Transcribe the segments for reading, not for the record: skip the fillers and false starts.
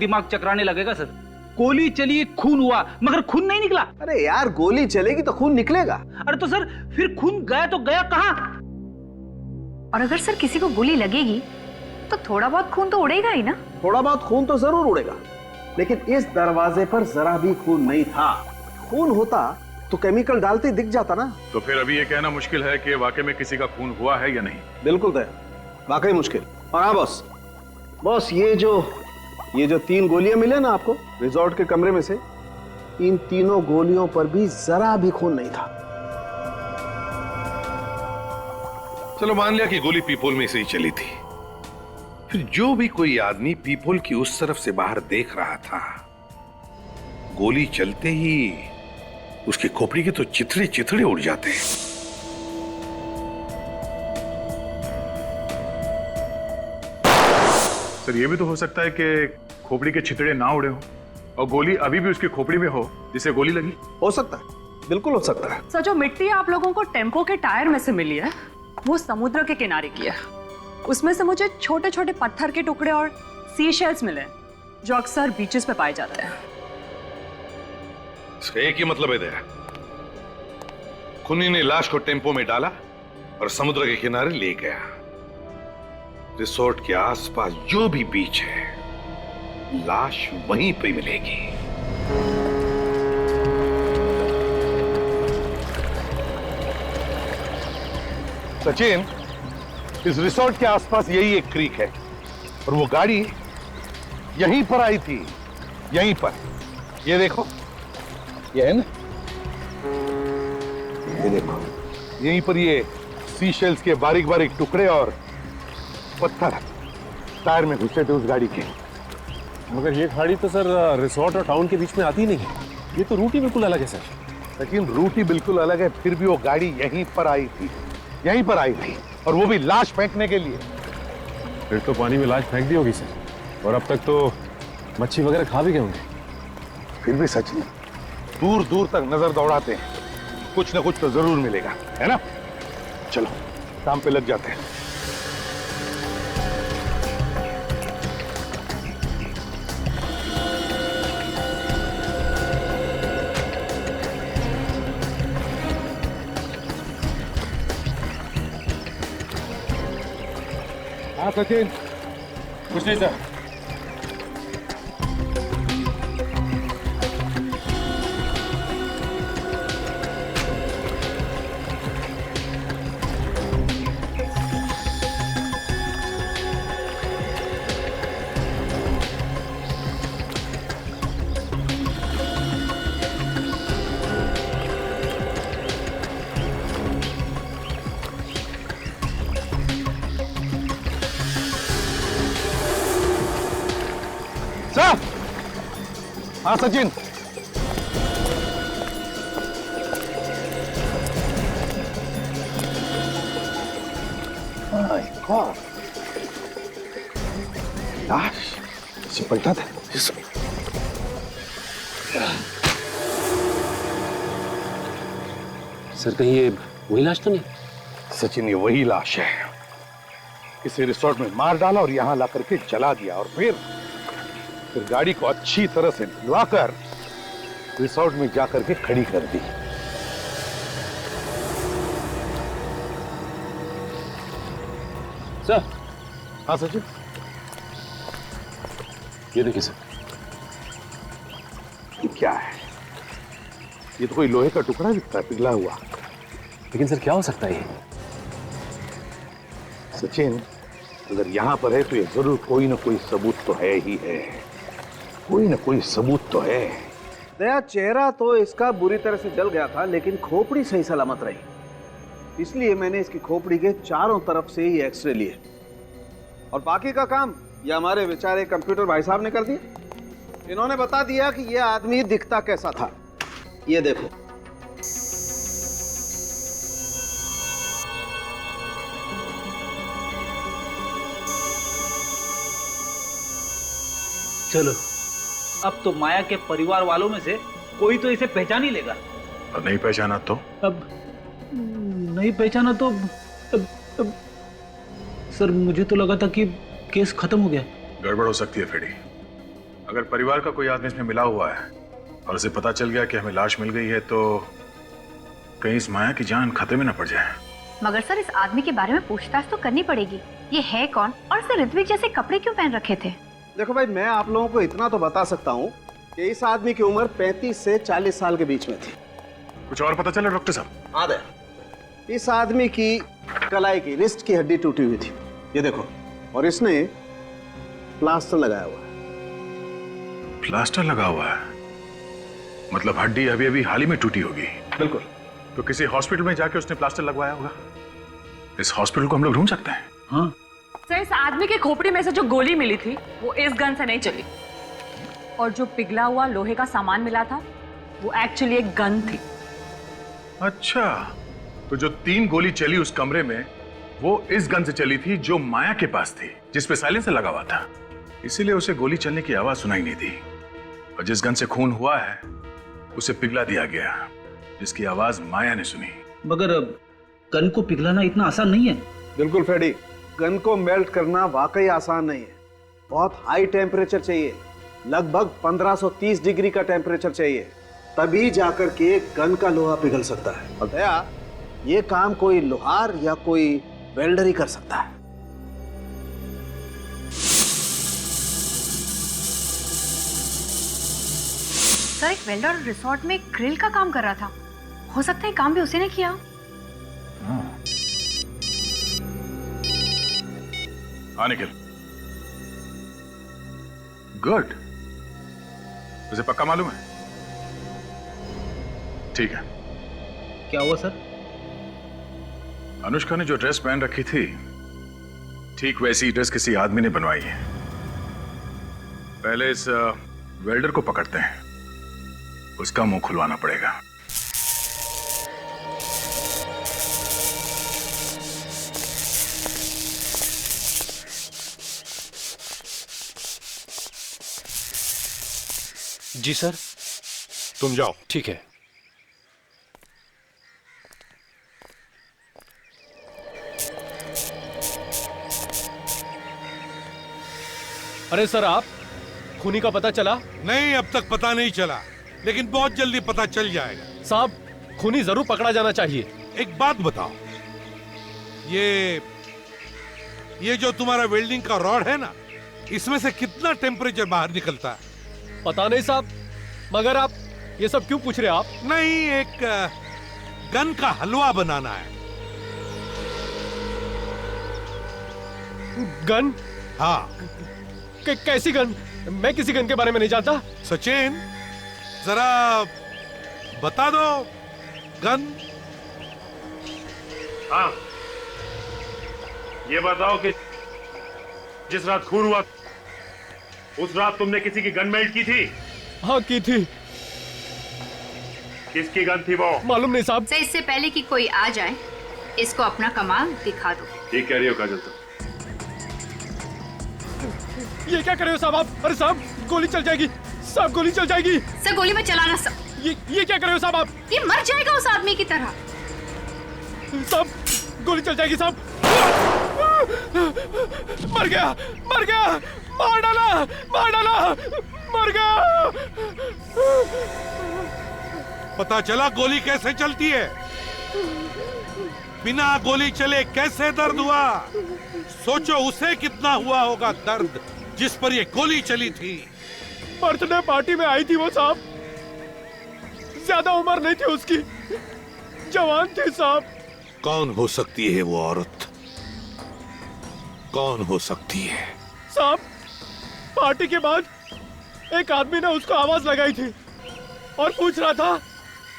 दिमाग चकराने लगेगा सर। गोली चली, खून हुआ, मगर खून नहीं निकला। अरे यार, गोली चलेगी तो खून निकलेगा। अरे तो सर फिर खून गया तो गया कहाँ? और अगर सर किसी को गोली लगेगी तो थोड़ा बहुत खून तो उड़ेगा ही ना। थोड़ा बहुत खून तो जरूर उड़ेगा, लेकिन इस दरवाजे पर जरा भी खून नहीं था। खून होता तो केमिकल डालते ही दिख जाता ना। तो फिर अभी ये कहना मुश्किल है कि वाकई में किसी का खून हुआ है या नहीं। बिल्कुल तय, वाकई मुश्किल। और हाँ बॉस, ये जो 3 गोलियां मिले ना आपको रिजॉर्ट के कमरे में से, इन तीनों गोलियों पर भी जरा भी खून नहीं था। चलो मान लिया कि गोली पीपोल में से ही चली थी, फिर जो भी कोई आदमी पीपोल की उस तरफ से बाहर देख रहा था, गोली चलते ही उसकी खोपड़ी के तो चिथड़े चिथड़े उड़ जाते हैं। सर ये भी तो हो सकता है कि खोपड़ी के छितड़े ना उड़े हो और गोली अभी भी उसकी खोपड़ी में हो जिसे गोली लगी। हो सकता है, बिल्कुल हो सकता है। सर जो मिट्टी आप लोगों को टेम्पो के टायर में से मिली है वो समुद्र के किनारे की है। उसमें से मुझे छोटे छोटे पत्थर के टुकड़े और सी शेल्स मिले जो अक्सर बीचेस पे पाए जाते हैं। इसका एक ही मतलब है दया, खुनी ने लाश को टेम्पो में डाला और समुद्र के किनारे ले गया। रिसोर्ट के आसपास जो भी बीच है, लाश वहीं पे मिलेगी। सचिन, इस रिसोर्ट के आसपास यही एक क्रीक है और वो गाड़ी यहीं पर आई थी, यहीं पर। ये देखो, ये है ना, ये देखो, यहीं पर ये सी शेल्स के बारीक बारीक टुकड़े और पत्थर टायर में घुसे थे उस गाड़ी के। मगर ये गाड़ी तो सर रिसोर्ट और टाउन के बीच में आती नहीं है, ये तो रूट ही बिल्कुल अलग है सर। लेकिन रूट ही बिल्कुल अलग है, फिर भी वो गाड़ी यहीं पर आई थी, यहीं पर आई थी, और वो भी लाश फेंकने के लिए। फिर तो पानी में लाश फेंक दी होगी सर, और अब तक तो मच्छी वगैरह खा भी गए होंगे। फिर भी सचिन, दूर दूर तक नजर दौड़ाते हैं, कुछ ना कुछ तो जरूर मिलेगा, है ना? चलो काम पे लग जाते हैं। हाँ सचिन, कुछ नहीं सर। सर, हाँ सचिन, लाश इसे पलटा था। सर कहीं ये वही लाश तो नहीं? सचिन, ये वही लाश है। इसे रिसोर्ट में मार डाला और यहां ला करके जला दिया, और फिर गाड़ी को अच्छी तरह से धुलाकर रिसोर्ट में जाकर के खड़ी कर दी। सर। हाँ सचिन, ये देखिए सर। ये क्या है? ये तो कोई लोहे का टुकड़ा दिखता है, पिघला हुआ। लेकिन सर क्या हो सकता है ये? सचिन, अगर यहां पर है तो ये जरूर कोई ना कोई सबूत तो है ही है, कोई ना कोई सबूत तो है। दया, चेहरा तो इसका बुरी तरह से जल गया था, लेकिन खोपड़ी सही सलामत रही। इसलिए मैंने इसकी खोपड़ी के चारों तरफ से ही एक्सरे लिए, और बाकी का काम ये हमारे बेचारे कंप्यूटर भाई साहब ने कर दिया। इन्होंने बता दिया कि ये आदमी दिखता कैसा था। ये देखो, चलो, अब तो माया के परिवार वालों में से कोई तो इसे पहचान ही लेगा। और नहीं पहचाना तो? अब नहीं पहचाना तो अब सर मुझे तो लगा था कि केस खत्म हो गया। गड़बड़ हो सकती है फेडी। अगर परिवार का कोई आदमी इसमें मिला हुआ है और उसे पता चल गया कि हमें लाश मिल गई है तो कहीं इस माया की जान खतरे में न पड़ जाए। मगर सर इस आदमी के बारे में पूछताछ तो करनी पड़ेगी। ये है कौन और इसने ऋत्विक जैसे कपड़े क्यों पहन रखे थे? देखो भाई, मैं आप लोगों को इतना तो बता सकता हूँ कि इस आदमी की उम्र 35 से 40 साल के बीच में थी। कुछ और पता चला डॉक्टर साहब? हाँ दे, इस आदमी की कलाई की रिस्ट की हड्डी टूटी हुई थी, ये देखो, और इसने प्लास्टर लगाया हुआ है। प्लास्टर लगा हुआ है? मतलब हड्डी अभी अभी हाल ही में टूटी होगी। बिल्कुल। तो किसी हॉस्पिटल में जाके उसने प्लास्टर लगवाया होगा। इस हॉस्पिटल को हम लोग ढूंढ सकते हैं। हाँ सर, इस आदमी के खोपड़ी में से जो गोली मिली थी वो इस गन से नहीं चली, और जो पिघला हुआ लोहे का सामान मिला था वो एक्चुअली एक गन थी। अच्छा, तो जो 3 गोली चली उस कमरे में वो इस गन से चली थी जो माया के पास थी, जिसपे साइलेंसर लगा हुआ था। इसीलिए उसे गोली चलने की आवाज सुनाई नहीं दी, और जिस गन से खून हुआ है उसे पिघला दिया गया, जिसकी आवाज माया ने सुनी। मगर गन को पिघलाना इतना आसान नहीं है। बिल्कुल फ्रेडी, गन को मेल्ट करना वाकई आसान नहीं है। बहुत हाई टेम्परेचर चाहिए, लगभग 1530 डिग्री का टेम्परेचर चाहिए, तभी जाकर के गन का लोहा पिघल सकता है। और दया, ये काम कोई लोहार या कोई वेल्डर ही कर सकता है। सर एक वेल्डर रिसोर्ट में ग्रिल का काम कर रहा था, हो सकता है काम भी उसी ने किया। हाँ निखिल, गुड। तुझे पक्का मालूम है? ठीक है। क्या हुआ सर? अनुष्का ने जो ड्रेस पहन रखी थी ठीक वैसी ड्रेस किसी आदमी ने बनवाई है। पहले इस वेल्डर को पकड़ते हैं, उसका मुंह खुलवाना पड़ेगा। जी सर। तुम जाओ। ठीक है। अरे सर, आप खूनी का पता चला? नहीं, अब तक पता नहीं चला, लेकिन बहुत जल्दी पता चल जाएगा। साहब, खूनी जरूर पकड़ा जाना चाहिए। एक बात बताओ, ये जो तुम्हारा वेल्डिंग का रॉड है ना, इसमें से कितना टेम्परेचर बाहर निकलता है? पता नहीं साहब, मगर आप ये सब क्यों पूछ रहे हैं आप? नहीं, एक गन का हलवा बनाना है। गन? हाँ। कैसी गन? मैं किसी गन के बारे में नहीं जानता। सचिन, जरा बता दो, गन। हाँ, ये बताओ कि जिस रात खून हुआ उस रात तुमने किसी की गन मेल्ट की थी? हाँ, की थी। किसकी गन थी वो? मालूम नहीं साहब। सर इससे पहले कि कोई आ जाए, इसको अपना कमाल दिखा दो। ठीक कह रही हो काजल तुम। ये क्या कर रहे हो साहब आप? अरे साहब, गोली चल जाएगी साहब, गोली चल जाएगी। सर गोली में चलाना सर। ये क्या कर रहे हो साहब आप? ये मर जाएगा उस आदमी की तरह। साहब, गोली चल जाएगी साहब। मर गया, मर गया, मार डाला, मार डाला, मर गया। पता चला गोली कैसे चलती है? बिना गोली चले कैसे दर्द हुआ? सोचो उसे कितना हुआ होगा दर्द जिस पर ये गोली चली थी। बर्थडे पार्टी में आई थी वो साहब, ज्यादा उम्र नहीं थी उसकी, जवान थी साहब। कौन हो सकती है वो औरत? कौन हो सकती है? साहब, पार्टी के बाद एक आदमी ने उसको आवाज लगाई थी और पूछ रहा था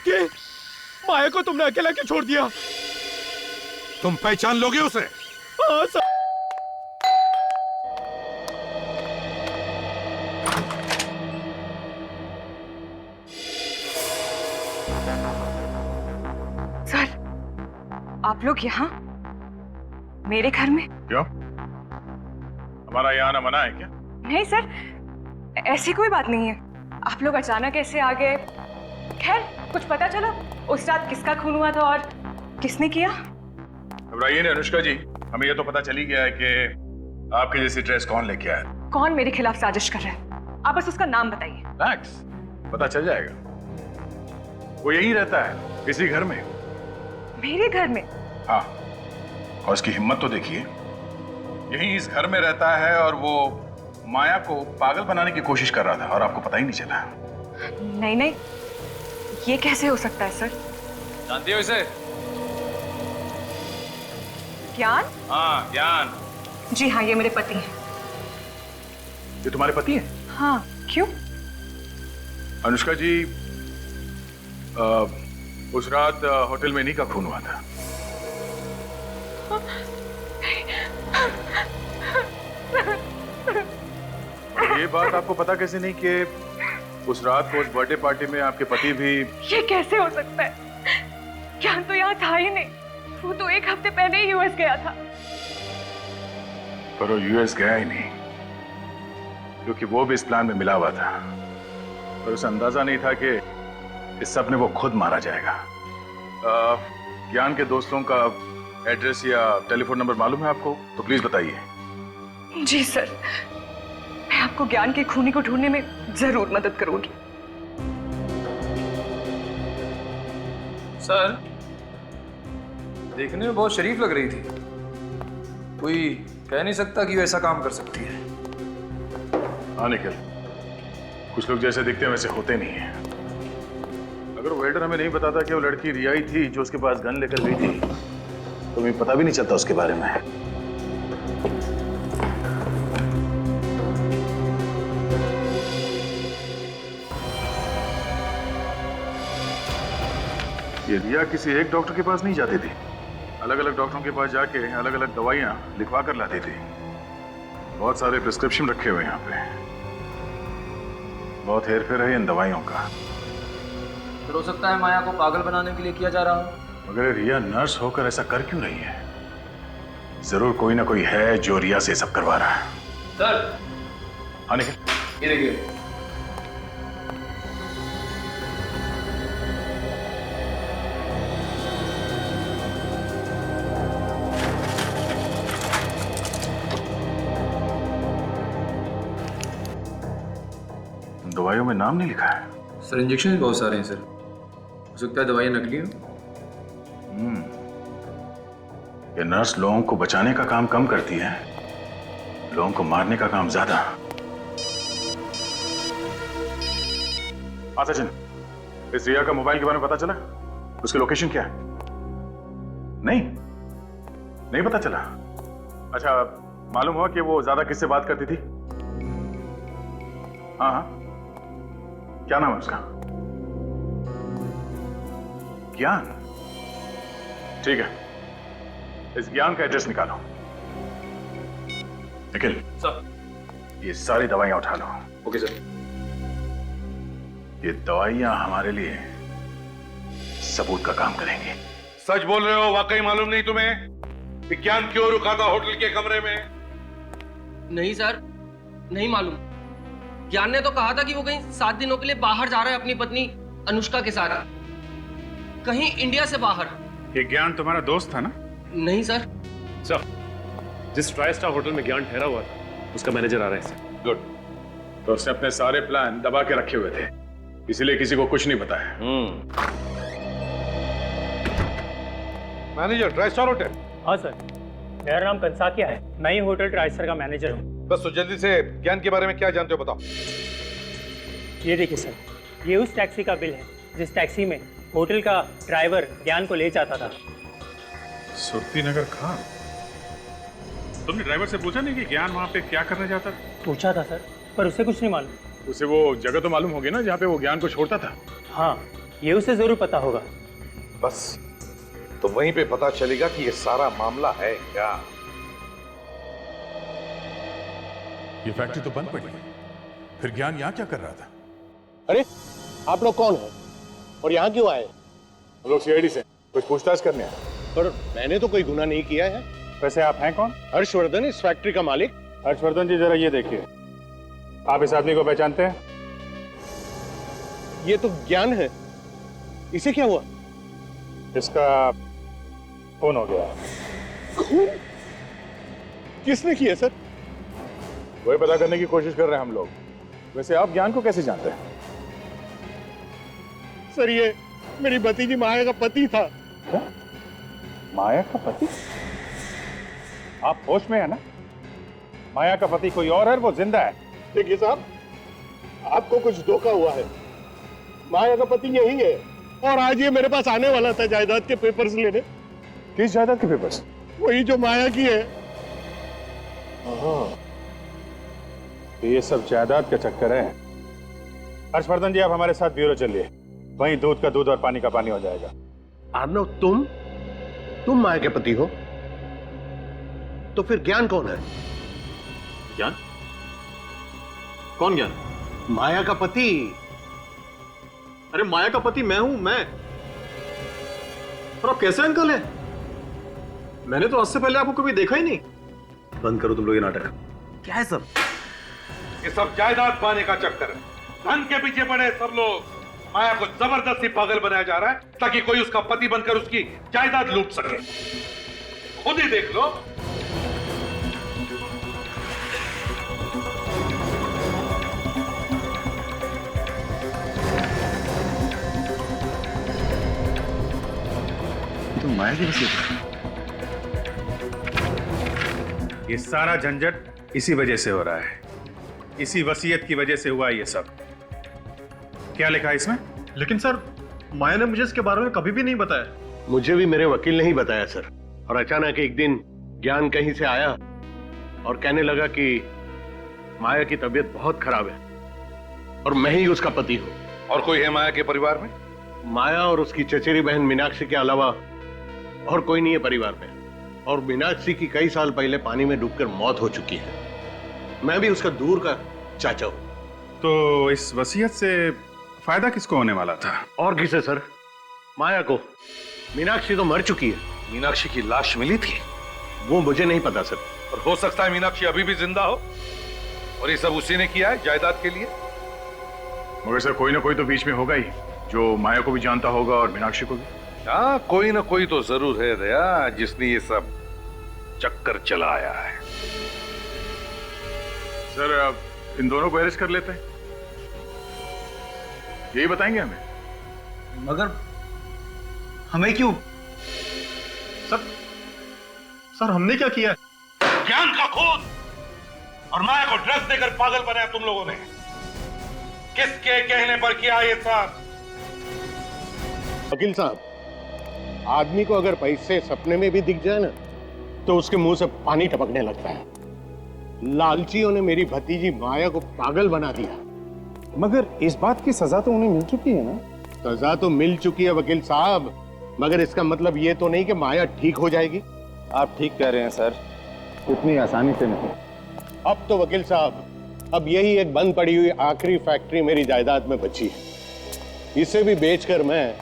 कि माया को तुमने अकेला क्यों छोड़ दिया? तुम पहचान लोगे उसे? हाँ साहब। सर, आप लोग यहाँ मेरे घर में? क्यों? हमारा यहाँ आना मना है क्या? नहीं सर, ऐसी कोई बात नहीं है। आप लोग अचानक ऐसे आ गए। खैर, कुछ पता चला उस रात किसका खून हुआ था और किसने किया? घबराइए नहीं अनुष्का जी, हमें ये तो पता चल ही गया है कि आपके जैसी ड्रेस कौन लेके आया। कौन मेरे खिलाफ साजिश कर रहा है? आप बस उसका नाम बताइए। मैक्स, पता चल जाएगा। वो यहीं रहता है, इसी घर में। मेरे घर में? हाँ, और उसकी हिम्मत तो देखिए, यहीं इस घर में रहता है और वो माया को पागल बनाने की कोशिश कर रहा था और आपको पता ही नहीं चला। नहीं नहीं, ये कैसे हो सकता है सर? जानती हो इसे? ज्ञान? हाँ, ज्ञान। जी हाँ, ये मेरे पति हैं। ये तुम्हारे पति हैं? हाँ, क्यों? अनुष्का जी, उस रात होटल में इन्हीं का खून हुआ था। और ये बात आपको पता कैसे नहीं कि उस रात को उस बर्थडे पार्टी में आपके पति भी? ये कैसे हो सकता है? ज्ञान तो यहाँ था ही नहीं, वो तो 1 हफ्ते पहले ही यूएस गया था। पर वो यूएस गया ही नहीं, क्योंकि वो भी इस प्लान में मिला हुआ था। पर उसे अंदाजा नहीं था कि इस सब में वो खुद मारा जाएगा। ज्ञान के दोस्तों का एड्रेस या टेलीफोन नंबर मालूम है आपको? तो प्लीज बताइए। जी सर, मैं आपको ज्ञान के खूनी को ढूंढने में जरूर मदद करूंगी। सर, देखने में बहुत शरीफ लग रही थी। कोई कह नहीं सकता कि वो ऐसा काम कर सकती है। हाँ निखिल, कुछ लोग जैसे दिखते हैं वैसे होते नहीं हैं। अगर वेल्डर हमें नहीं बताता कि वो लड़की रिया ही थी जो उसके पास गन लेकर गई थी, तो हमें पता भी नहीं चलता उसके बारे में। ये रिया किसी एक डॉक्टर के पास नहीं जाती थी, अलग अलग डॉक्टरों के पास जाके अलग अलग दवाइयां लिखवा कर लाती थी। बहुत सारे प्रिस्क्रिप्शन रखे हुए यहाँ पे। बहुत हेरफेर है इन दवाइयों का। फिर हो सकता है माया को पागल बनाने के लिए किया जा रहा हो। मगर रिया नर्स होकर ऐसा कर क्यों रही है? जरूर कोई ना कोई है जो रिया से सब करवा रहा है। सर, हाँ निखिल, ये देखिए। दवाइयों में नाम नहीं लिखा है। सर, इंजेक्शन भी बहुत सारे हैं सर। हो सकता है दवाइयाँ नकली हो। ये नर्स लोगों को बचाने का काम कम करती है, लोगों को मारने का काम ज्यादा। हाँ सचिन, इस रिया का मोबाइल के बारे में पता चला? उसकी लोकेशन क्या है? नहीं पता चला। अच्छा, मालूम हुआ कि वो ज्यादा किससे बात करती थी? हाँ, क्या नाम है उसका? ज्ञान। ठीक है, इस ज्ञान का एड्रेस निकालो। निखिल सर, ये सारी दवाइयां उठा लो। Okay sir. ये दवाइयां हमारे लिए सबूत का काम करेंगी। सच बोल रहे हो? वाकई मालूम नहीं तुम्हें विज्ञान क्यों रुका था होटल के कमरे में? नहीं सर, नहीं मालूम। ज्ञान ने तो कहा था कि वो कहीं 7 दिनों के लिए बाहर जा रहा है अपनी पत्नी अनुष्का के साथ, कहीं इंडिया से बाहर। ये ज्ञान तुम्हारा दोस्त था ना? नहीं सर। सर, जिस ट्राई स्टार होटल में ज्ञान ठहरा हुआ था उसका मैनेजर आ रहा है सर। गुड। तो उसने अपने सारे प्लान दबा के रखे हुए थे, इसीलिए किसी को कुछ नहीं बताया। Manager, try star hotel? हाँ सर, मेरा नाम कंसाकिया है, मैं ही होटल ट्राइस्टर का मैनेजर हूँ। बस तो जल्दी से ज्ञान के बारे में क्या जानते हो बताओ। ये देखिए सर, ये उस टैक्सी का बिल है जिस टैक्सी में होटल का ड्राइवर ज्ञान को ले जाता था। सुरती नगर खान? तुमने ड्राइवर से पूछा नहीं कि ज्ञान वहां पे क्या करने जाता था? पूछा था सर, पर उसे कुछ नहीं मालूम। उसे वो जगह तो मालूम होगी ना जहाँ पे वो ज्ञान को छोड़ता था? हाँ, ये उसे जरूर पता होगा। बस तो वहीं पे पता चलेगा कि ये सारा मामला है क्या। ये फैक्ट्री तो बंद पड़ी, फिर ज्ञान यहाँ क्या कर रहा था? अरे, आप लोग कौन हैं और यहाँ क्यों आए? हम लोग सीआईडी से कुछ पूछताछ करने आए। पर मैंने तो कोई गुनाह नहीं किया है। वैसे आप हैं कौन? हर्षवर्धन, इस फैक्ट्री का मालिक। हर्षवर्धन जी, जरा ये देखिए, आप इस आदमी को पहचानते हैं? ये तो ज्ञान है, इसे क्या हुआ? इसका खून हो गया। खून? किसने किया सर? वही पता करने की कोशिश कर रहे हैं हम लोग। वैसे आप ज्ञान को कैसे जानते हैं? सर ये मेरी भतीजी माया का पति था। क्या? माया का पति? आप होश में है ना? माया का पति कोई और है, वो जिंदा है। देखिए साहब, आपको कुछ धोखा हुआ है। माया का पति यही है, और आज ये मेरे पास आने वाला था जायदाद के पेपर्स लेने। किस जायदाद के पेपर्स? वही जो माया की है। तो ये सब जायदाद का चक्कर है। हर्षवर्धन जी, आप हमारे साथ ब्यूरो चलिए, वहीं दूध का दूध और पानी का पानी हो जाएगा। आर्नव, तुम माया के पति हो? तो फिर ज्ञान कौन है? ज्ञान? कौन ज्ञान? माया का पति। अरे माया का पति मैं हूं, मैं। और आप कैसे अंकल हैं? मैंने तो आज से पहले आपको कभी देखा ही नहीं। बंद करो तुम लोग ये नाटक। क्या है सब? ये सब जायदाद पाने का चक्कर है। धन के पीछे पड़े सब लोग। माया को जबरदस्ती पागल बनाया जा रहा है ताकि कोई उसका पति बनकर उसकी जायदाद लूट सके। खुद ही देख लो। तुम माया की वसीयत? ये सारा झंझट इसी वजह से हो रहा है। इसी वसीयत की वजह से हुआ ये सब। क्या लिखा है इसमें? लेकिन सर, माया ने मुझे इसके बारे में कभी भी नहीं बताया। मुझे भी मेरे वकील ने ही बताया सर। और अचानक एक दिन ज्ञान कहीं से आया और कहने लगा कि माया की तबीयत बहुत खराब है और मैं ही उसका पति हूं। और कोई है माया के परिवार में? माया और उसकी चचेरी बहन मीनाक्षी के अलावा और कोई नहीं है परिवार में। और मीनाक्षी की कई साल पहले पानी में डूबकर मौत हो चुकी है। मैं भी उसका दूर का चाचा हूं। तो इस वसीयत से फायदा किसको होने वाला था? और किसे सर? माया को। मीनाक्षी तो मर चुकी है। मीनाक्षी की लाश मिली थी? वो मुझे नहीं पता सर। और हो सकता है मीनाक्षी अभी भी जिंदा हो और ये सब उसी ने किया है जायदाद के लिए। मगर सर कोई ना कोई तो बीच में होगा ही जो माया को भी जानता होगा और मीनाक्षी को भी। हाँ, कोई ना कोई तो जरूर है दया, जिसने ये सब चक्कर चलाया है। सर अब इन दोनों को अरेस्ट कर लेते हैं, यही बताएंगे हमें। मगर हमें क्यों? सर हमने क्या किया? ज्ञान का खून और माया को ड्रग्स देकर पागल बनाया तुम लोगों ने। किसके कहने पर किया ये सब? वकील साहब, आदमी को अगर पैसे सपने में भी दिख जाए ना तो उसके मुंह से पानी टपकने लगता है। लालचियों ने मेरी भतीजी माया को पागल बना दिया। मगर इस बात की सजा तो उन्हें मिल चुकी है ना? सजा तो मिल चुकी है वकील साहब, मगर इसका मतलब ये तो नहीं कि माया ठीक हो जाएगी। आप ठीक कह रहे हैं सर, इतनी आसानी से नहीं। अब तो वकील साहब, अब यही एक बंद पड़ी हुई आखिरी फैक्ट्री मेरी जायदाद में बची है। इसे भी बेचकर मैं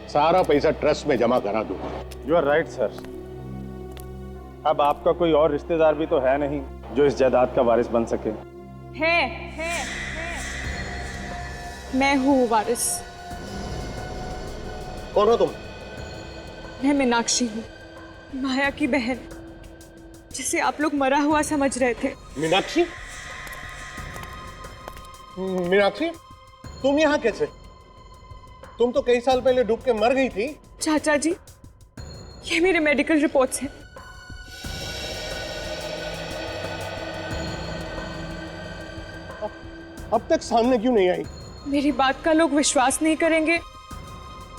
सारा पैसा ट्रस्ट में जमा करा दूंगा। You are right sir. अब आपका कोई और रिश्तेदार भी तो है नहीं जो इस जायदाद का वारिस बन सके। है। मैं हूँ वारिस। कौन हो तुम? मैं मीनाक्षी हूँ, माया की बहन, जिसे आप लोग मरा हुआ समझ रहे थे। मीनाक्षी? मीनाक्षी, तुम यहाँ कैसे? तुम तो कई साल पहले डूब के मर गई थी। चाचा जी, ये मेरे मेडिकल रिपोर्ट्स हैं। अब तक सामने क्यों नहीं आई? मेरी बात का लोग विश्वास नहीं करेंगे,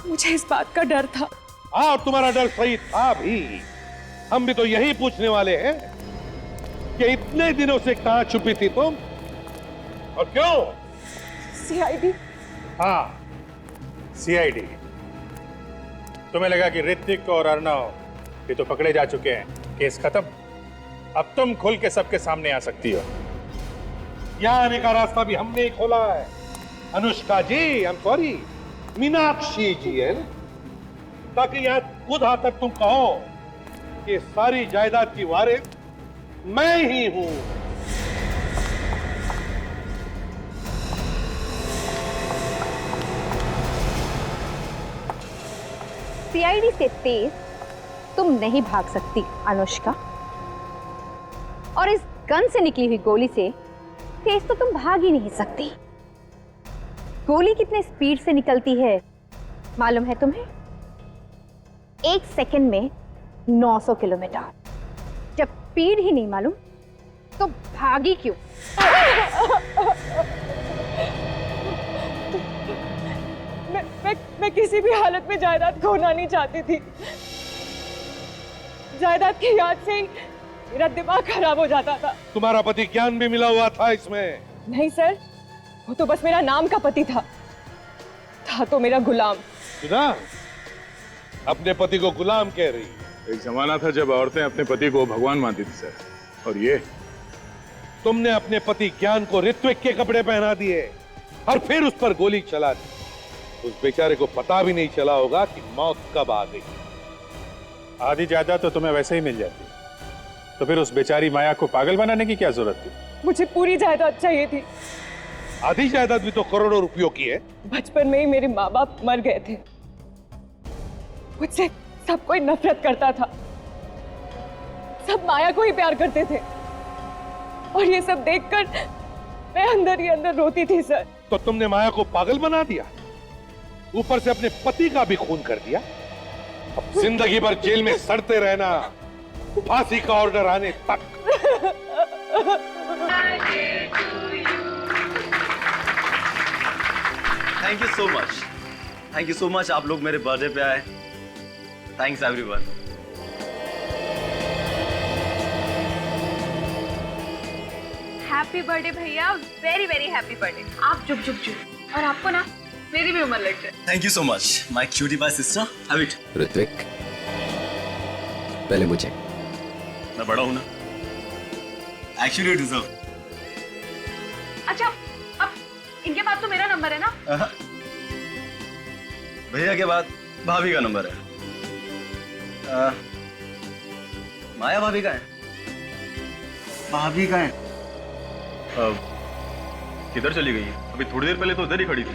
मुझे इस बात का डर था। हाँ, और तुम्हारा डर सही था भी। हम भी तो यही पूछने वाले हैं कि इतने दिनों से कहां छुपी थी तुम और क्यों? सीआईडी। हाँ, सीआईडी। तुम्हें लगा कि ऋतिक और अर्णव ये तो पकड़े जा चुके हैं, केस खत्म। अब तुम खुल के सबके सामने आ सकती हो। यहाँ आने का रास्ता भी हमने ही खोला है। अनुष्का जी, आई एम सॉरी, मीनाक्षी जी है, ताकि यहाँ खुद आकर तुम कहो कि सारी जायदाद की वारिस मैं ही हूं। सीआईडी से तेज तुम नहीं भाग सकती अनुष्का, और इस गन से निकली हुई गोली से तेज तो तुम भाग ही नहीं सकती। गोली कितने स्पीड से निकलती है मालूम है तुम्हें? 1 सेकंड में 900 किलोमीटर। जब स्पीड ही नहीं मालूम तो भागी क्यों? मैं किसी भी हालत में जायदाद खोना नहीं चाहती थी। जायदाद की याद से ही मेरा दिमाग खराब हो जाता था। तुम्हारा पति ज्ञान भी मिला हुआ था इसमें? नहीं सर, वो तो बस मेरा नाम का पति था तो मेरा गुलाम। सुना, अपने पति को गुलाम कह रही। एक जमाना था जब औरतें अपने पति को भगवान मानती थी सर, और ये तुमने अपने पति ज्ञान को ऋत्विक के कपड़े पहना दिए और फिर उस पर गोली चला दी। उस बेचारे को पता भी नहीं चला होगा कि मौत कब आ गई। आधी जायदाद तो तुम्हें वैसे ही मिल जाती, तो फिर उस बेचारी माया को पागल बनाने की क्या जरूरत थी? मुझे पूरी जायदाद चाहिए थी। आधी जायदाद भी तो करोड़ों रुपयों की है। बचपन में ही मेरे माँ बाप मर गए थे। मुझसे सब कोई नफरत करता था, सब माया को ही प्यार करते थे, और ये सब देखकर मैं अंदर ही अंदर रोती थी सर। तो तुमने माया को पागल बना दिया, ऊपर से अपने पति का भी खून कर दिया। अब जिंदगी भर जेल में सड़ते रहना, फांसी का ऑर्डर आने तक। Thank you so much, thank you so much. आप लोग मेरे बर्थडे पे आए। Thanks everyone. हैप्पी बर्थडे भैया, वेरी वेरी हैप्पी बर्थडे। आप चुप चुप चुप, और आपको ना मेरी भी उम्र लग जाए। Thank you so much my cutie pie sister. Have it. Ritwik, पहले मुझे। मैं बड़ा हूं ना, एक्चुअली यू डिजर्व। अच्छा, अब इनके पास तो मेरा नंबर है ना? भैया के बाद भाभी का नंबर है। माया भाभी का है? भाभी का है? किधर चली गई? अभी थोड़ी देर पहले तो उधर ही खड़ी थी।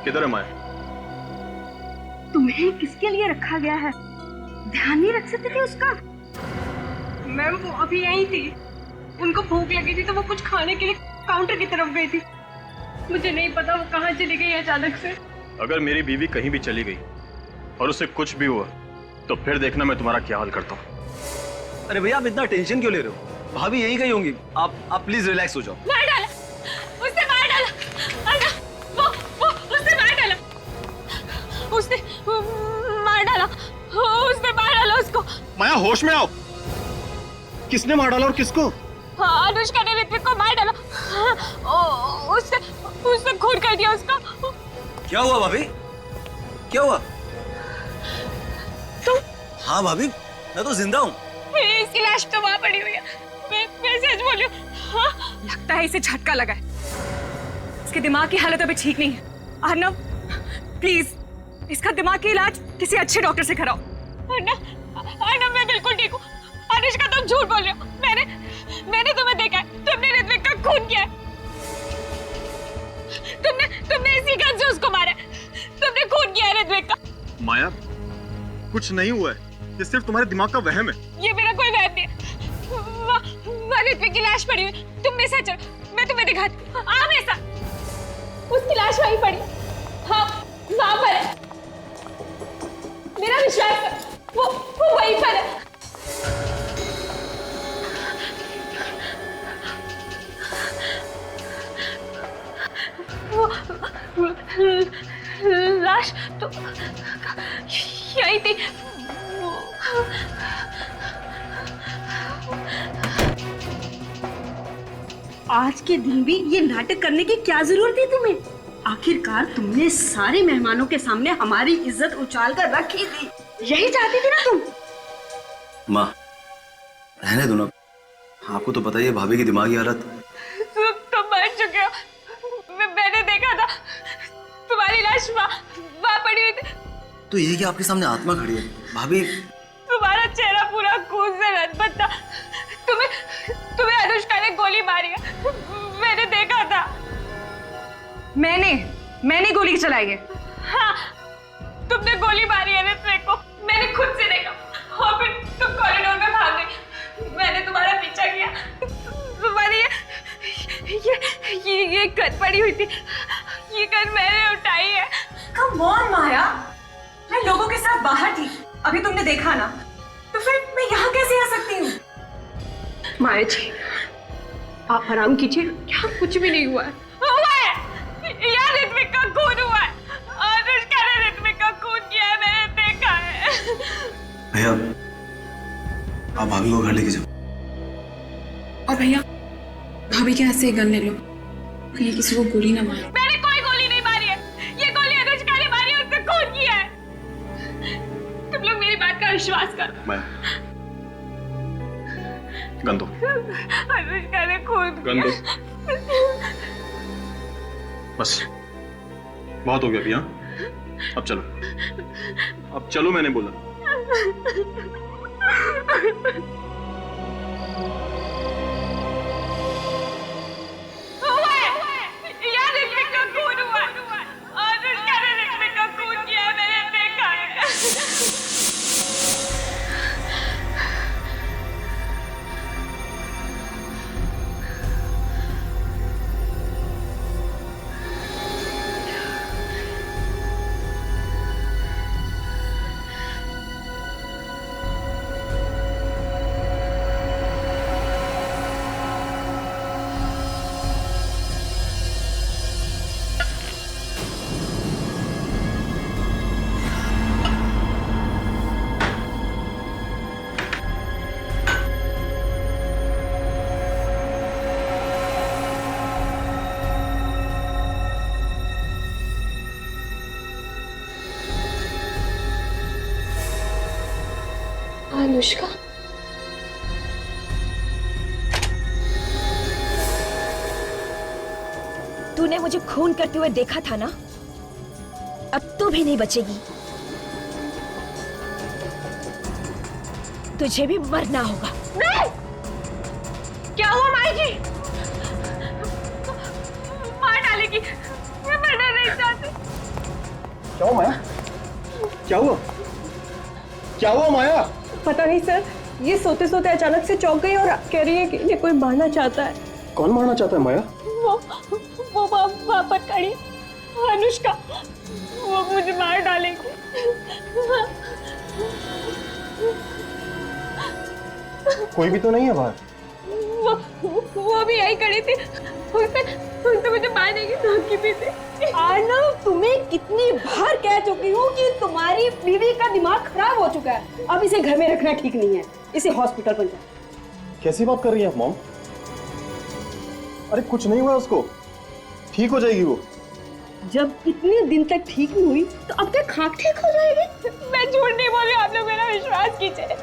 किधर है माया? तुम्हें किसके लिए रखा गया है? ध्यान नहीं रख सकते थे उसका? मैम, वो अभी यहीं थी। उनको भूख लगी थी तो वो कुछ खाने के लिए काउंटर की तरफ गई थी। मुझे नहीं पता वो कहाँ चली गई अचानक से। अगर मेरी बीवी कहीं भी चली गई और उससे कुछ भी हुआ तो फिर देखना मैं तुम्हारा क्या हाल करता हूँ। अरे भैया, आप इतना टेंशन क्यों ले रहे हो? भाभी यहीं कहीं होंगी। आप प्लीज रिलैक्स हो जाओ। मार डाला उसने, मार डाला। उसने मार डाला, उसने मार डाला, उसने मार डाला उसको। माया, होश में आओ। किसने मार डाला और किसको? हाँ, अनुष्का ने ऋत्विक को मार डाला। उसने खून कर दिया उसका। क्या हुआ भाभी? क्या हुआ? तुम? हाँ भाभी, मैं तो जिंदा हूँ। इसकी लाश तो वहाँ पड़ी हुई है। मैं सच बोल रही हूँ। हाँ, लगता है इसे झटका लगा है। इसके दिमाग की हालत अभी ठीक नहीं है। अर्नव, प्लीज इसका दिमाग की इलाज किसी अच्छे डॉक्टर से कराओ। अर्नव, मैं बिल्कुल ठीक हूँ। अनुष्का, तुम झूठ बोल रहे हो। मैंने तुम्हें देखा है। तुमने ऋत्विक का खून किया है। तुमने इसी गन से उसको मारा है। तुमने खून किया है ऋत्विक का। माया, कुछ नहीं हुआ है। ये सिर्फ तुम्हारे दिमाग का वहम है। ये मेरा कोई वहम नहीं है। वहाँ ऋत्विक की लाश पड़ी हुई। तुम मेरे साथ चलो, मैं तुम्हें दिखाती हूँ। आ मेरे साथ। उसकी लाश वहीं पड़ी। हाँ, वहाँ पर है। मेरा विश्वास है, वो वहीं पर है। लाश तो यही थी। आज के दिन भी ये नाटक करने की क्या जरूरत थी तुम्हें? आखिरकार तुमने सारे मेहमानों के सामने हमारी इज्जत उछाल कर रखी थी। यही चाहती थी ना तुम? माँ, रहने दो ना। आपको तो पता ही है भाभी की दिमागी हालत। तुम मर चुके हो। मैंने देखा था तुम्हारी लाश वहाँ पड़ी हुई थी। तो ये कि आपके सामने आत्मा खड़ी है भाभी। तुम्हारा चेहरा पूरा खून से लथपथ था। तुम्हें अनुष्का ने गोली मारी है। मैंने देखा था। मैंने गोली चलाई है। हाँ, तुमने गोली मारी है ऋत्विक को, मैंने खुद से देखा, और फिर तुम कॉरिडोर में भाग गई। मैंने तुम्हारा पीछा किया, तुम्हारी ये गन पड़ी हुई थी, ये गन मैंने उठाई है। कम ऑन माया, मैं लोगों के साथ बाहर थी, अभी तुमने देखा ना, तो फिर मैं यहाँ कैसे आ सकती हूँ? माया जी, आप आराम कीजिए, यहाँ कुछ भी नहीं हुआ है। हुआ है, यार ऋत्विक का खून हुआ है, अनुष्का ने ऋत्विक का खून किया है, मैंने देखा है। भैया आप भाभी को घर लेके जाओ। और भैया भाभी के हाथ से गन ले लो, कहीं किसी को गोली ना मारो। मैंने कोई गोली नहीं मारी है, ये गोली अनुष्का ने मारी है, उसने खून किया है। तुम लोग मेरी बात का विश्वास करो। मैं गन दो। अनुष्का ने खून गन दो। बस बहुत हो गया भैया, अब चलो, अब चलो मैंने बोला। यार ऋत्विक का खून हुआ है, अनुष्का ने ऋत्विक का खून किया है, मैंने देखा है। अनुष्का, तूने मुझे खून करते हुए देखा था ना, अब तू भी नहीं बचेगी, तुझे भी मरना होगा। नहीं! क्या हुआ माई जी? मार डालेगी, मैं मरना नहीं चाहती। क्या हुआ माया? क्या हुआ? क्या हुआ माया? पता नहीं सर, ये सोते सोते अचानक से चौंक गई और कह रही है कि इन्हें कोई मारना चाहता है। कौन मारना चाहता है माया? वो वहाँ पर खड़ी अनुष्का, वो मुझे मार डालेगी। कोई भी तो नहीं है बाहर। वो भी यही खड़ी थी, उसने मुझे मारने की धमकी दी थी। आर्नव, तुम्हें कितनी बार कह चुकी हूँ कि तुम्हारी बीवी का दिमाग खराब हो चुका है, अब इसे घर में रखना ठीक नहीं है, इसे हॉस्पिटल पर जाओ। कैसी बात कर रही है आप मॉम? अरे कुछ नहीं हुआ उसको, ठीक हो जाएगी वो। जब इतने दिन तक ठीक नहीं हुई तो अब तक खाक ठीक हो जाएगी। मैं झूठ नहीं बोल रही, आप लोग मेरा विश्वास कीजिए,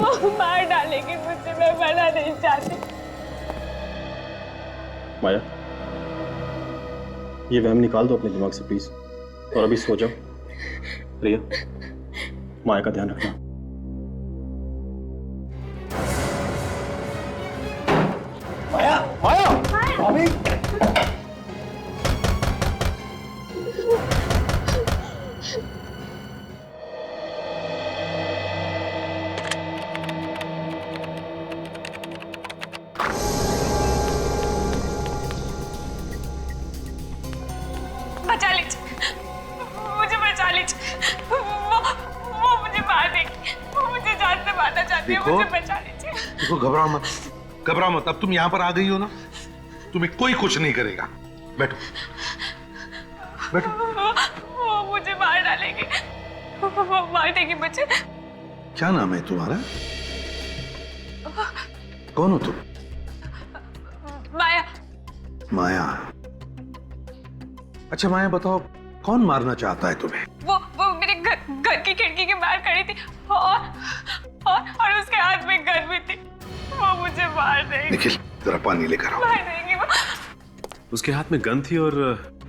वो मार डालेगी मुझे, मैं मरना नहीं चाहती। माया, ये वहम निकाल दो अपने दिमाग से प्लीज, और अभी सो जाओ। रिया, माया का ध्यान रखना। माया, माया, भाभी। बचा लीजिए, मुझे बचा लीजिए, वो मुझे मार देगी, वो मुझे जान से मारना चाहती है, मुझे बचा लीजिए। देखो घबराओ मत, घबराओ मत, अब तुम यहाँ पर आ गई हो ना, तुम्हें कोई कुछ नहीं करेगा। बैठो बैठो। वो मुझे मार डालेगी, वो मार देगी मुझे। क्या नाम है तुम्हारा? कौन हो तुम? माया। माया। अच्छा माया बताओ, कौन मारना चाहता है तुम्हें? वो मेरे घर की खिड़की के बाहर खड़ी थी और उसके हाथ में गन भी थी, वो मुझे मार देगी। निखिल जरा पानी लेकर आओ। मार देगी वो। उसके हाथ में गन थी और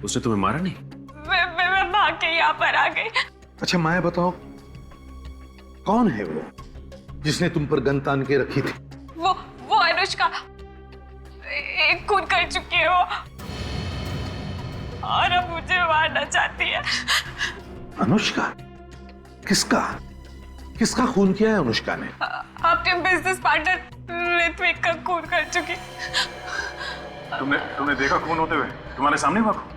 उसने तुम्हें मारा नहीं? मैं भाग के यहाँ पर आ गई। अच्छा माया बताओ, कौन है वो जिसने तुम पर गन तान के रखी थी? वो अनुष्का, एक खून कर चुकी है वो, और अब मुझे मारना चाहती है। अनुष्का? किसका किसका खून किया है अनुष्का ने? आपके बिजनेस पार्टनर ऋत्विक का खून कर चुकी। तुमने देखा खून होते हुए? तुम्हारे सामने हुआ खून?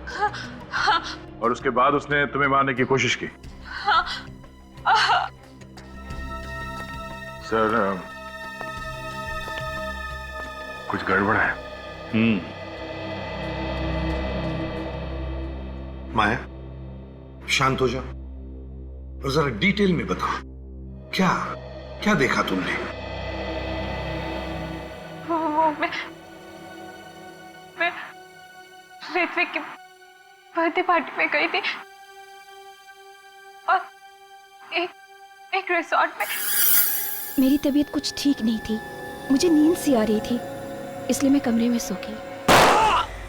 हाँ। और उसके बाद उसने तुम्हें मारने की कोशिश की? हाँ। सर, कुछ गड़बड़ है। माया, शांत हो जाओ और जरा डिटेल में बताओ, क्या क्या देखा तुमने? वो मैं ऋत्विक की बर्थडे पार्टी में गई थी और एक रिसोर्ट में। मेरी तबीयत कुछ ठीक नहीं थी, मुझे नींद सी आ रही थी, इसलिए मैं कमरे में सो गई।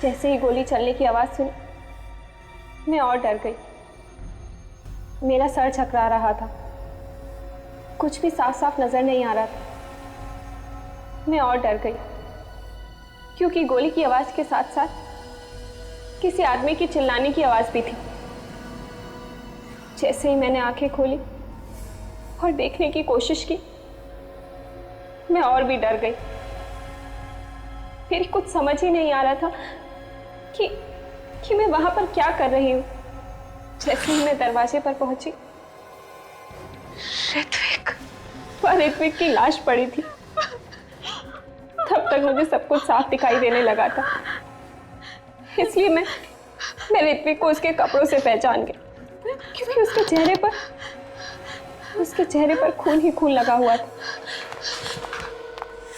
जैसे ही गोली चलने की आवाज सुनी, मैं और डर गई। मेरा सर झकरा रहा था, कुछ भी साफ साफ नजर नहीं आ रहा था। मैं और डर गई क्योंकि गोली की आवाज के साथ साथ किसी आदमी की चिल्लाने की आवाज भी थी। जैसे ही मैंने आंखें खोली और देखने की कोशिश की, मैं और भी डर गई। मेरी कुछ समझ ही नहीं आ रहा था कि मैं वहां पर क्या कर रही हूं। जैसे ही मैं दरवाजे पर पहुंची, ऋत्विक की लाश पड़ी थी। तब तक मुझे सब कुछ साफ दिखाई देने लगा था, इसलिए मैं ऋत्विक को उसके कपड़ों से पहचान गई, क्योंकि उसके चेहरे पर खून ही खून लगा हुआ था।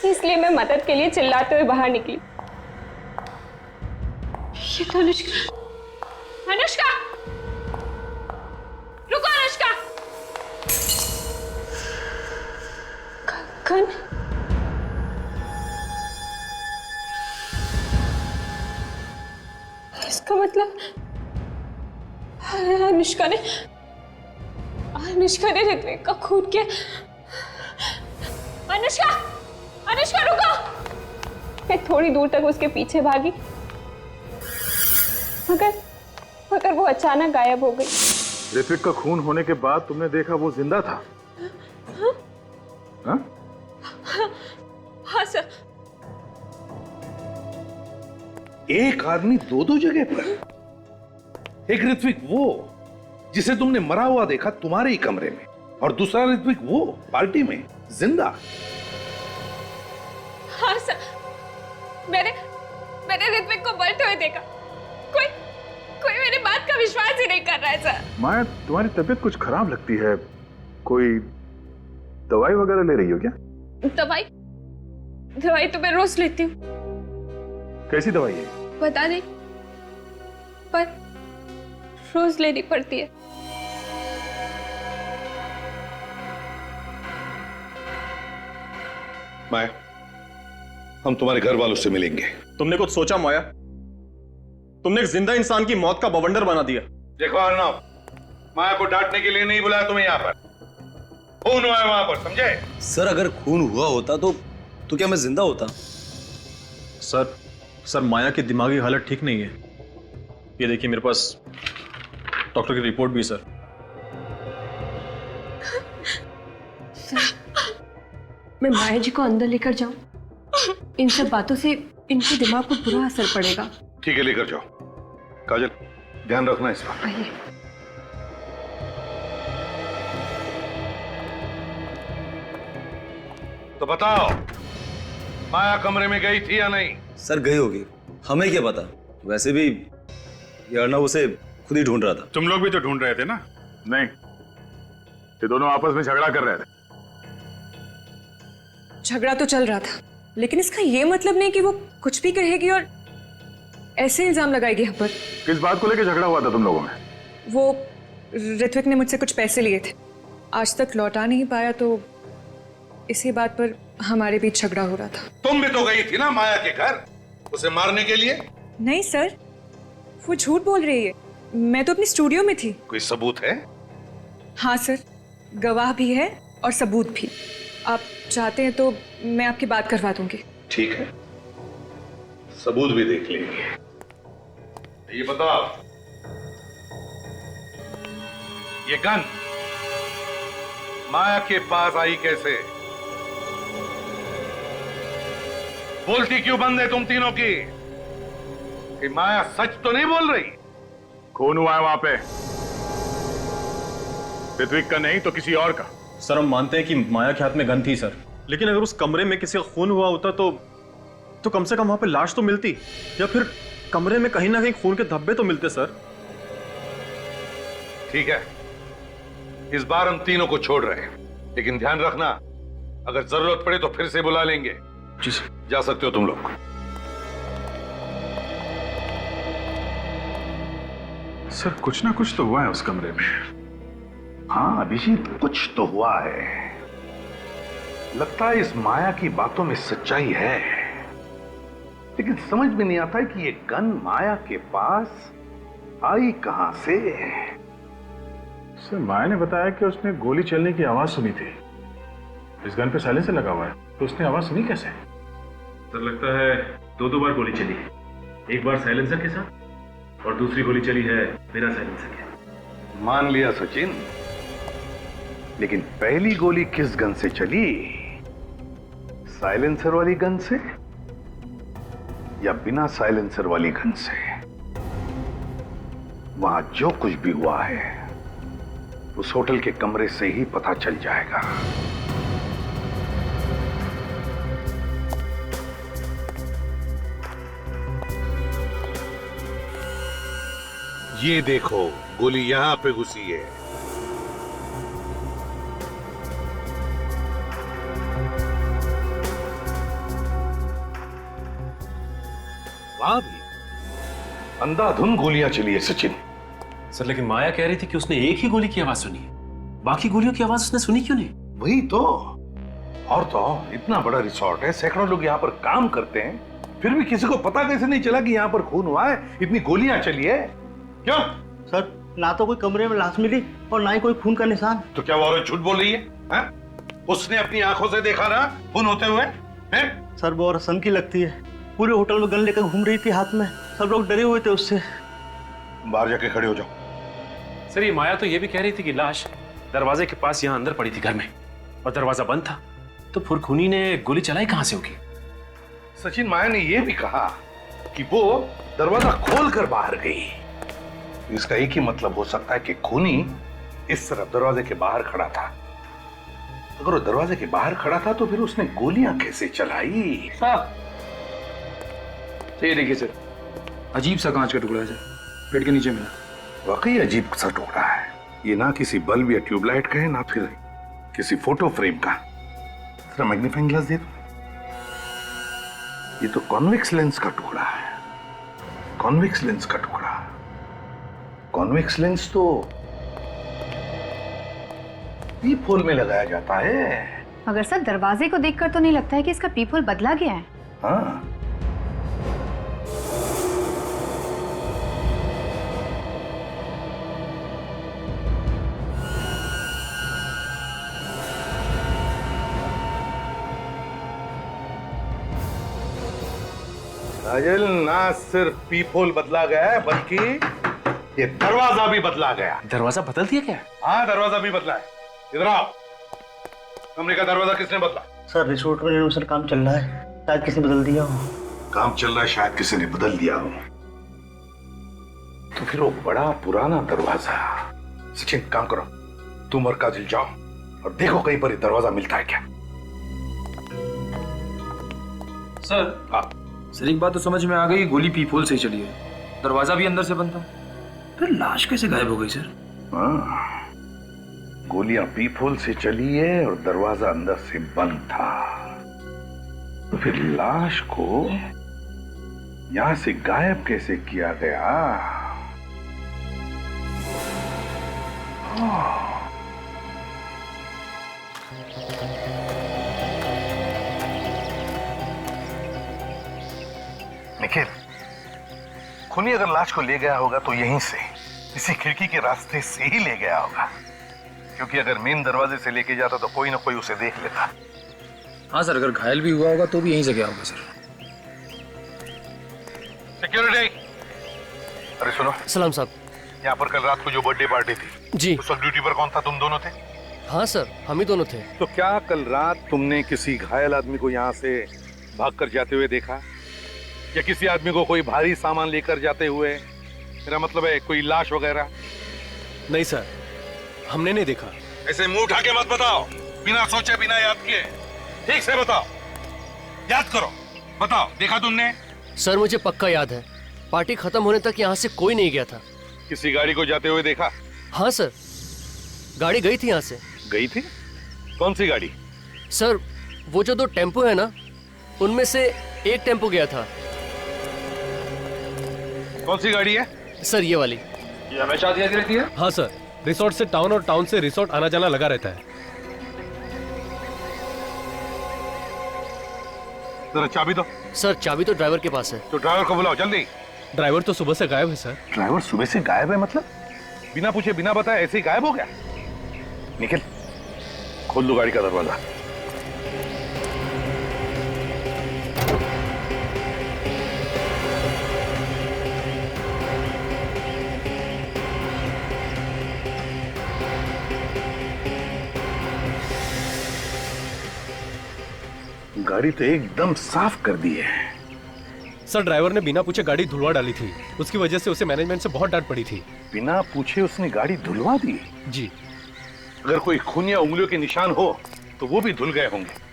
इसलिए मैं मदद के लिए चिल्लाते हुए बाहर निकली। ये तो अनुष्का। अनुष्का, रुको अनुष्का। कौन? इसका मतलब अनुष्का ने ऋत्विक का खून किया। अनुष्का, अनुष्का रुको। मैं थोड़ी दूर तक उसके पीछे भागी, मगर वो अचानक गायब हो गई। ऋत्विक का खून होने के बाद तुमने देखा वो जिंदा था? हाँ? हाँ सर। एक आदमी दो जगह पर? एक ऋत्विक वो जिसे तुमने मरा हुआ देखा तुम्हारे ही कमरे में, और दूसरा ऋत्विक वो पार्टी में जिंदा। हाँ सर, मैंने ऋत्विक को मरते हुए देखा। कोई मेरी बात का विश्वास ही नहीं कर रहा है सर। माया, तुम्हारी तबीयत कुछ खराब लगती है, कोई दवाई वगैरह ले रही हो क्या? दवाई तो मैं रोज लेती हूँ। कैसी दवाई है? बता दे, पर रोज लेनी पड़ती है। माया, हम तुम्हारे घर वालों से मिलेंगे। तुमने कुछ सोचा माया? तुमने एक जिंदा इंसान की मौत का बवंडर बना दिया। देखो अर्नव, माया को डांटने के लिए नहीं बुलाया तुम्हें यहाँ पर। खून हुआ है वहां पर, समझे? सर, अगर खून हुआ होता तो क्या मैं जिंदा होता? सर माया की दिमागी हालत ठीक नहीं है। ये देखिए, मेरे पास डॉक्टर की रिपोर्ट भी है सर। मैं माया जी को अंदर लेकर जाऊं? इन सब बातों से इनके दिमाग को बुरा असर पड़ेगा। ठीक है, लेकर जाओ। काजल, ध्यान रखना इस पर। आइए। तो बताओ, माया कमरे में गई थी या नहीं? सर, गई होगी, हमें क्या पता। वैसे भी ये अर्नव उसे खुद ही ढूंढ रहा था। तुम लोग भी तो ढूंढ रहे थे ना? नहीं, ये दोनों आपस में झगड़ा कर रहे थे। झगड़ा तो चल रहा था, लेकिन इसका ये मतलब नहीं कि वो कुछ भी कहेगी और ऐसे इल्जाम लगाएगी हम पर। किस बात को लेकर झगड़ा हुआ था तुम लोगों में? वो ऋत्विक ने मुझसे कुछ पैसे लिए थे, आज तक लौटा नहीं पाया, तो इसी बात पर हमारे बीच झगड़ा हो रहा था। तुम भी तो गई थी ना माया के घर उसे मारने के लिए? नहीं सर, वो झूठ बोल रही है। मैं तो अपनी स्टूडियो में थी। कोई सबूत है? हाँ सर, गवाह भी है और सबूत भी। आप चाहते हैं तो मैं आपकी बात करवा दूंगी। ठीक है, सबूत भी देख लेंगे। ये बताओ, ये गन माया के पास आई कैसे? बोलती क्यों बंद है तुम तीनों की? कि माया सच तो नहीं बोल रही? खून हुआ है वहां पे, ऋत्विक का नहीं तो किसी और का। सर हम मानते हैं कि माया के हाथ में गन थी सर, लेकिन अगर उस कमरे में किसी का खून हुआ होता तो कम से कम वहां पे लाश तो मिलती, या फिर कमरे में कहीं ना कहीं खून के धब्बे तो मिलते सर। ठीक है, इस बार हम तीनों को छोड़ रहे हैं, लेकिन ध्यान रखना अगर जरूरत पड़े तो फिर से बुला लेंगे। जी सर। जा सकते हो तुम लोग। सर कुछ ना कुछ तो हुआ है उस कमरे में। हाँ अभिजीत, कुछ तो हुआ है। लगता है इस माया की बातों में सच्चाई है, लेकिन समझ में नहीं आता है कि ये गन माया के पास आई कहां से। सर माया ने बताया कि उसने गोली चलने की आवाज सुनी थी। इस गन पे साइलेंसर लगा हुआ है, तो उसने आवाज सुनी कैसे? सर लगता है दो बार गोली चली है, एक बार साइलेंसर के साथ और दूसरी गोली चली है बिना साइलेंसर के। मान लिया सचिन, लेकिन पहली गोली किस गन से चली? साइलेंसर वाली गन से या बिना साइलेंसर वाली गन से? वहां जो कुछ भी हुआ है उस होटल के कमरे से ही पता चल जाएगा। ये देखो, गोली यहां पे घुसी है। वहां भी अंधाधुंध गोलियां चली है सचिन। सर लेकिन माया कह रही थी कि उसने एक ही गोली की आवाज सुनी है, बाकी गोलियों की आवाज उसने सुनी क्यों नहीं? वही तो। और तो इतना बड़ा रिसोर्ट है, सैकड़ों लोग यहाँ पर काम करते हैं, फिर भी किसी को पता कैसे नहीं चला कि यहाँ पर खून हुआ है, इतनी गोलियां चली है? क्यों सर? ना तो कोई कमरे में लाश मिली और ना ही कोई खून का निशान। तो क्या वो औरत झूठ बोल रही है? उसने अपनी आंखों से देखा ना खून होते हुए? सर वो औरत सन की लगती है, पूरे होटल में गन लेकर घूम रही थी हाथ में, सब लोग डरे हुए थे उससे। बाहर जाके खड़े हो जाओ। सर ये माया तो ये भी कह रही थी कि लाश दरवाजे के पास यहाँ अंदर पड़ी थी घर में, और दरवाजा बंद था, तो फुरखुनी ने गोली चलाई कहां से होगी? सचिन, माया ने यह भी कहा कि वो दरवाजा खोलकर बाहर गई। इसका एक ही मतलब हो सकता है कि खूनी इस तरफ दरवाजे के बाहर खड़ा था। अगर वो दरवाजे के बाहर खड़ा था तो फिर उसने गोलियां कैसे चलाई? साहब ये देखिए सर, अजीब सा कांच का टुकड़ा है सर, पेट के नीचे मिला। वाकई अजीब सा टुकड़ा है ये, ना किसी बल्ब या ट्यूबलाइट का है, ना फिर किसी फोटो फ्रेम का। जरा मैग्नीफाइंग ग्लास दे दो। ये तो कॉन्वेक्स लेंस का टुकड़ा है, कॉन्वेक्स लेंस का टुकड़ा। कॉन्वेक्स लेंस तो पीप होल में लगाया जाता है। मगर सर दरवाजे को देखकर तो नहीं लगता है कि इसका पीप होल बदला गया है। हाँ राजल, ना सिर्फ पीप होल बदला गया है बल्कि ये दरवाजा भी बदला गया। दरवाजा बदल दिया क्या? हाँ दरवाजा भी बदला है। इधर आओ, कमरे का दरवाजा किसने बदला? सर रिसोर्ट में रेनोवेशन काम चल रहा है, शायद किसी ने बदल दिया हो। काम चल रहा है, शायद किसी ने बदल दिया हो। तो फिर वो बड़ा पुराना दरवाजा। सचिन काम करो, तुम और काजल जाओ और देखो कहीं पर दरवाजा मिलता है क्या। सर हाँ सर एक बात तो समझ में आ गई, गोली पीपोल से ही चली है, दरवाजा भी अंदर से बंद था, फिर लाश कैसे गायब हो गई सर? हाँ, गोलियां पीपोल से चली है और दरवाजा अंदर से बंद था, तो फिर लाश को यहां से गायब कैसे किया गया? निखिल, खूनी अगर लाश को ले गया होगा तो यहीं से, इसी खिड़की के रास्ते से ही ले गया होगा, क्योंकि अगर मेन दरवाजे से लेके जाता तो कोई ना कोई उसे देख लेता। हाँ सर, अगर घायल भी हुआ होगा तो भी यहीं से गया होगा सर। सिक्योरिटी, अरे सुनो। सलाम साहब। यहाँ पर कल रात को जो बर्थडे पार्टी थी जी। उस वक्त ड्यूटी पर कौन था? तुम दोनों थे? हाँ सर, हम ही दोनों थे। तो क्या कल रात तुमने किसी घायल आदमी को यहाँ से भागकर जाते हुए देखा, या किसी आदमी को कोई भारी सामान लेकर जाते हुए? मेरा मतलब है कोई लाश वगैरह? नहीं सर, हमने नहीं देखा। ऐसे मुंह उठा के मत बताओ, बिना सोचे बिना याद किए। ठीक से बताओ, याद करो, बताओ देखा तुमने? सर मुझे पक्का याद है, पार्टी खत्म होने तक यहाँ से कोई नहीं गया था। किसी गाड़ी को जाते हुए देखा? हाँ सर, गाड़ी गई थी यहाँ से। गई थी? कौन सी गाड़ी? सर वो जो 2 टेम्पो है ना, उनमें से एक टेम्पो गया था। कौन सी गाड़ी है? सर ये वाली। ये हमेशा आती रहती है? हाँ सर, रिसोर्ट से टाउन और टाउन से रिसोर्ट आना जाना लगा रहता है। जरा चाबी दो। सर चाबी तो ड्राइवर के पास है। तो ड्राइवर को बुलाओ जल्दी। ड्राइवर तो सुबह से गायब है सर। ड्राइवर सुबह से गायब है मतलब? बिना पूछे बिना बताए ऐसे ही गायब हो गया? निखिल, खोल दो गाड़ी का दरवाजा। गाड़ी तो एकदम साफ कर दी है। सर ड्राइवर ने बिना पूछे गाड़ी धुलवा डाली थी, उसकी वजह से उसे मैनेजमेंट से बहुत डांट पड़ी थी। बिना पूछे उसने गाड़ी धुलवा दी? जी। अगर कोई खून या उंगलियों के निशान हो तो वो भी धुल गए होंगे।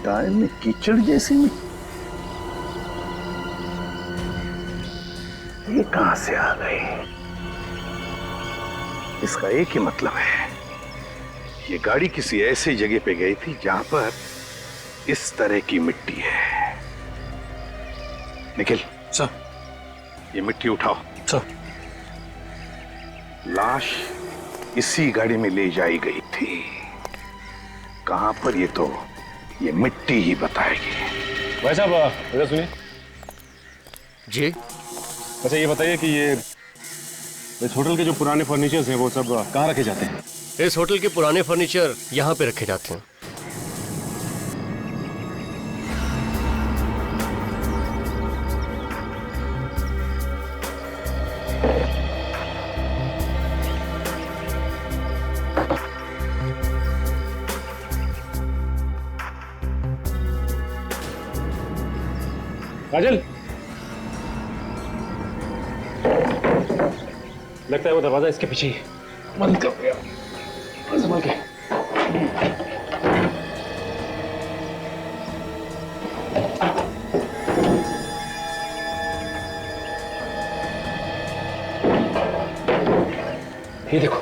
टायर में कीचड़ जैसी मिट्टी, ये कहां से आ गई? इसका एक ही मतलब है, ये गाड़ी किसी ऐसी जगह पे गई थी जहां पर इस तरह की मिट्टी है। निखिल सर, ये मिट्टी उठाओ। सर। लाश इसी गाड़ी में ले जाई गई थी, कहां पर ये मिट्टी ही बताएगी। भाई साहब इधर सुनिए। जी। अच्छा ये बताइए कि ये इस होटल के जो पुराने फर्नीचर्स हैं वो सब कहाँ रखे जाते हैं? इस होटल के पुराने फर्नीचर यहाँ पे रखे जाते हैं। काजल, लगता है वो दरवाजा इसके पीछे ही है। बंद कर दिया, संभाल के। ये देखो,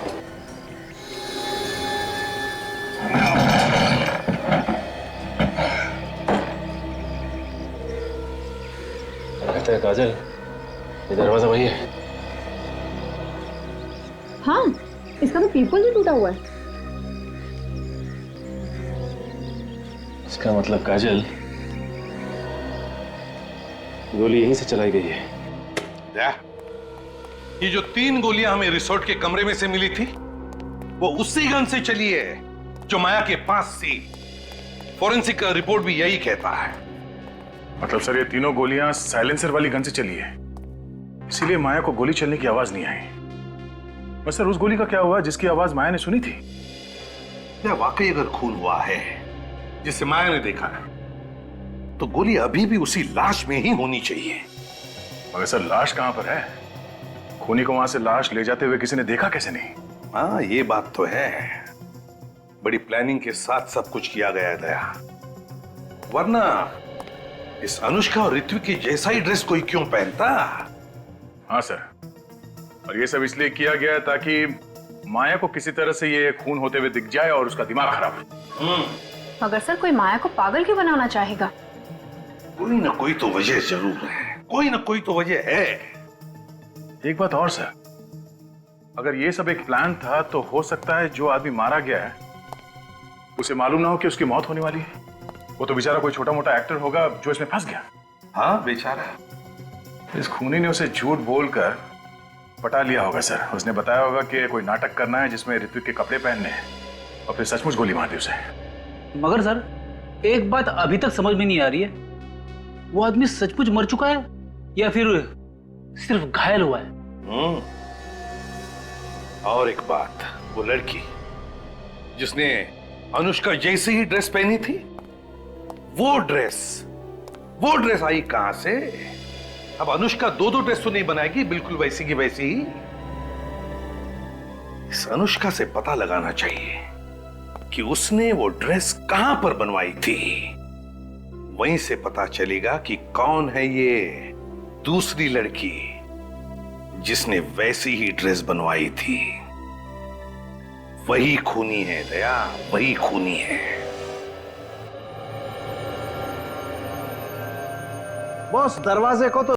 लगता है काजल ये दरवाजा वही है। हाँ, इसका तो पीपल भी टूटा हुआ है। इसका मतलब काजल गोली यहीं से चलाई गई है। ये जो 3 गोलियां हमें रिसोर्ट के कमरे में से मिली थी वो उसी गन से चली है जो माया के पास थी। फॉरेंसिक का रिपोर्ट भी यही कहता है। मतलब सर ये तीनों गोलियां साइलेंसर वाली गन से चली है, इसीलिए माया को गोली चलने की आवाज नहीं आई। बस सर उस गोली का क्या हुआ जिसकी आवाज माया ने सुनी थी? क्या वाकई अगर खून हुआ है जिसे माया ने देखा तो गोली अभी भी उसी लाश में ही होनी चाहिए। मगर सर लाश कहां पर है? खूनी को वहां से लाश ले जाते हुए किसी ने देखा कैसे नहीं? हाँ ये बात तो है, बड़ी प्लानिंग के साथ सब कुछ किया गया दया, वरना इस अनुष्का और ऋत्विक की जैसा ही ड्रेस कोई क्यों पहनता? हाँ सर, और ये सब इसलिए किया गया ताकि माया को किसी तरह से ये खून होते हुए दिख जाए और उसका दिमाग खराब हो। मगर सर कोई माया को पागल क्यों बनाना चाहेगा? कोई ना कोई तो वजह जरूर है, कोई ना कोई तो वजह है। एक बात और सर, अगर ये सब एक प्लान था तो हो सकता है जो आदमी मारा गया है उसे मालूम ना हो कि उसकी मौत होने वाली है। वो तो बेचारा कोई छोटा मोटा एक्टर होगा जो इसमें फंस गया। हाँ बेचारा। इस खूनी ने उसे झूठ बोलकर पटा लिया होगा सर। उसने बताया होगा कि कोई नाटक करना है जिसमें ऋत्विक के कपड़े पहनने हैं और फिर सचमुच गोली मार दी उसे। मगर सर एक बात अभी तक समझ में नहीं आ रही है, वो आदमी सचमुच मर चुका है या फिर सिर्फ घायल हुआ है? और एक बात, वो लड़की जिसने अनुष्का जैसी ही ड्रेस पहनी थी, वो ड्रेस आई कहां से? अब अनुष्का दो ड्रेस तो नहीं बनाएगी बिल्कुल वैसी की वैसी ही। इस अनुष्का से पता लगाना चाहिए कि उसने वो ड्रेस कहां पर बनवाई थी। वहीं से पता चलेगा कि कौन है ये दूसरी लड़की जिसने वैसी ही ड्रेस बनवाई थी। वही खूनी है दया, वही खूनी है। बॉस दरवाजे को तो